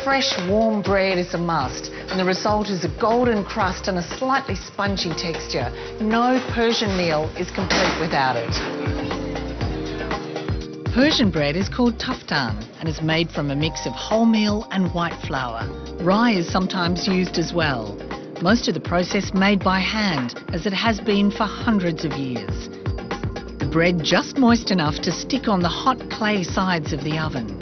fresh, warm bread is a must, and the result is a golden crust and a slightly spongy texture. No Persian meal is complete without it. Persian bread is called tuftan and is made from a mix of wholemeal and white flour. Rye is sometimes used as well. Most of the process made by hand, as it has been for hundreds of years. The bread just moist enough to stick on the hot clay sides of the oven.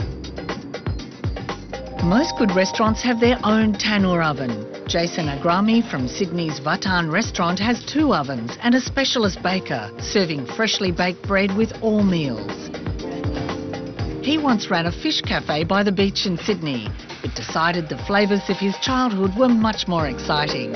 Most good restaurants have their own tandoor oven. Jason Agrami from Sydney's Vatan restaurant has 2 ovens and a specialist baker, serving freshly baked bread with all meals. He once ran a fish cafe by the beach in Sydney, but decided the flavours of his childhood were much more exciting.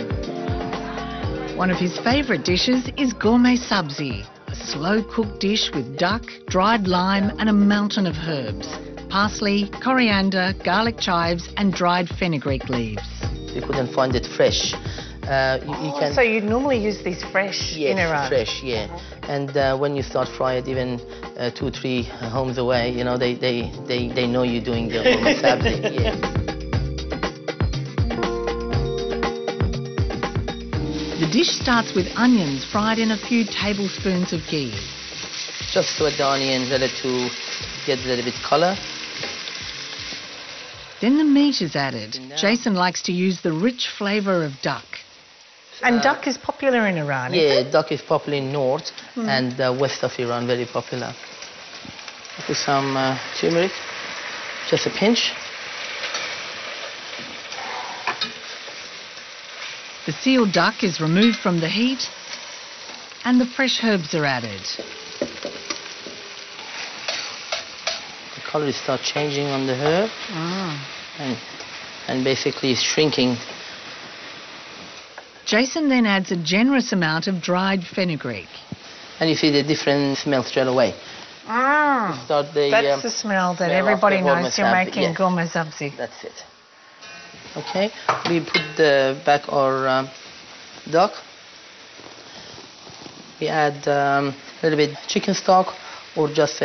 One of his favourite dishes is gourmet sabzi, a slow-cooked dish with duck, dried lime and a mountain of herbs: parsley, coriander, garlic chives and dried fenugreek leaves. You couldn't find it fresh. You can... So you normally use these fresh in Iran? Yes, fresh, yeah. And when you start fry it, even 2-3 homes away, you know, they know you're doing the sabzi. Yeah. The dish starts with onions fried in a few tablespoons of ghee. Just sweat the onions, let it to get a little bit color. Then the meat is added. Jason likes to use the rich flavour of duck. And duck is popular in Iran, yeah, duck is popular in north and west of Iran, very popular. Put some turmeric, just a pinch. The sealed duck is removed from the heat and the fresh herbs are added. The colour starts changing on the herb and basically it's shrinking. Jason then adds a generous amount of dried fenugreek. And you see the different smell straight away. That's the smell that everybody knows you're making gourmet sabzi. That's it. Okay, we put back our duck. We add a little bit chicken stock or just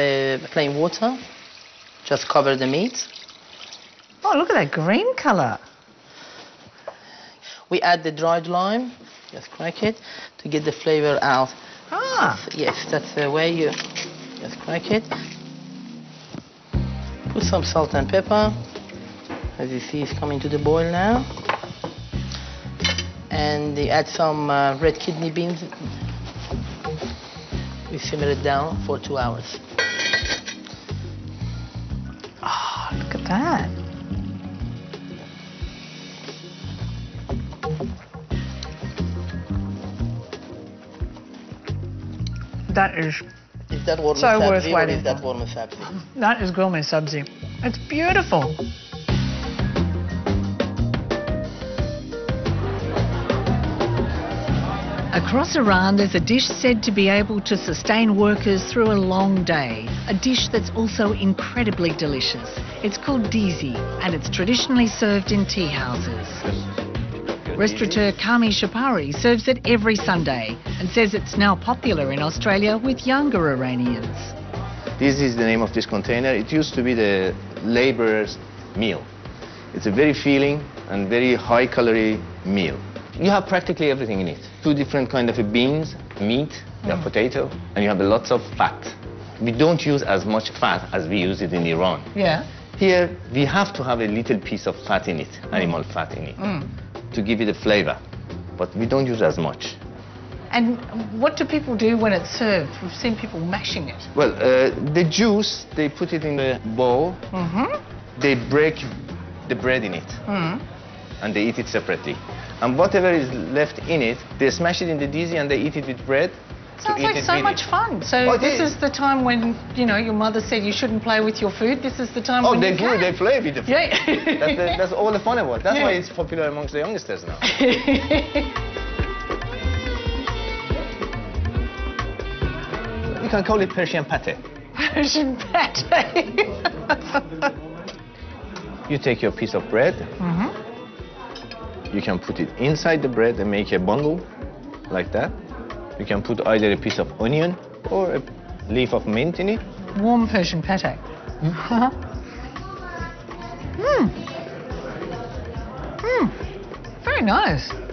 plain water. Just cover the meat. Oh, look at that green colour. We add the dried lime, just crack it to get the flavor out. Yes, that's the way you just crack it. Put some salt and pepper. As you see, it's coming to the boil now. And you add some red kidney beans. We simmer it down for 2 hours. Oh, look at that. That is so worth waiting for. That is gourmet sabzi. It's beautiful. Across Iran, there's a dish said to be able to sustain workers through a long day. A dish that's also incredibly delicious. It's called dizi, and it's traditionally served in tea houses. Restaurateur Kami Shapari serves it every Sunday and says it's now popular in Australia with younger Iranians. This is the name of this container. It used to be the laborer's meal. It's a very filling and very high-calorie meal. You have practically everything in it. 2 different kinds of beans, meat, you have potato, and you have lots of fat. We don't use as much fat as we use it in Iran. Yeah. Here, we have to have a little piece of fat in it, animal fat in it, to give it a flavor. But we don't use as much. And what do people do when it's served? We've seen people mashing it. Well, the juice, they put it in a bowl. They break the bread in it. And they eat it separately. And whatever is left in it, they smash it in the dizi and they eat it with bread. Sounds like so much fun. So this is the time when, you know, your mother said you shouldn't play with your food. This is the time when you can. They play with the food. Yeah. That's all the fun about it. That's why it's popular amongst the youngsters now. You can call it Persian pate. Persian pate. You take your piece of bread. You can put it inside the bread and make a bundle like that. You can put either a piece of onion or a leaf of mint in it. Warm Persian pate. Very nice.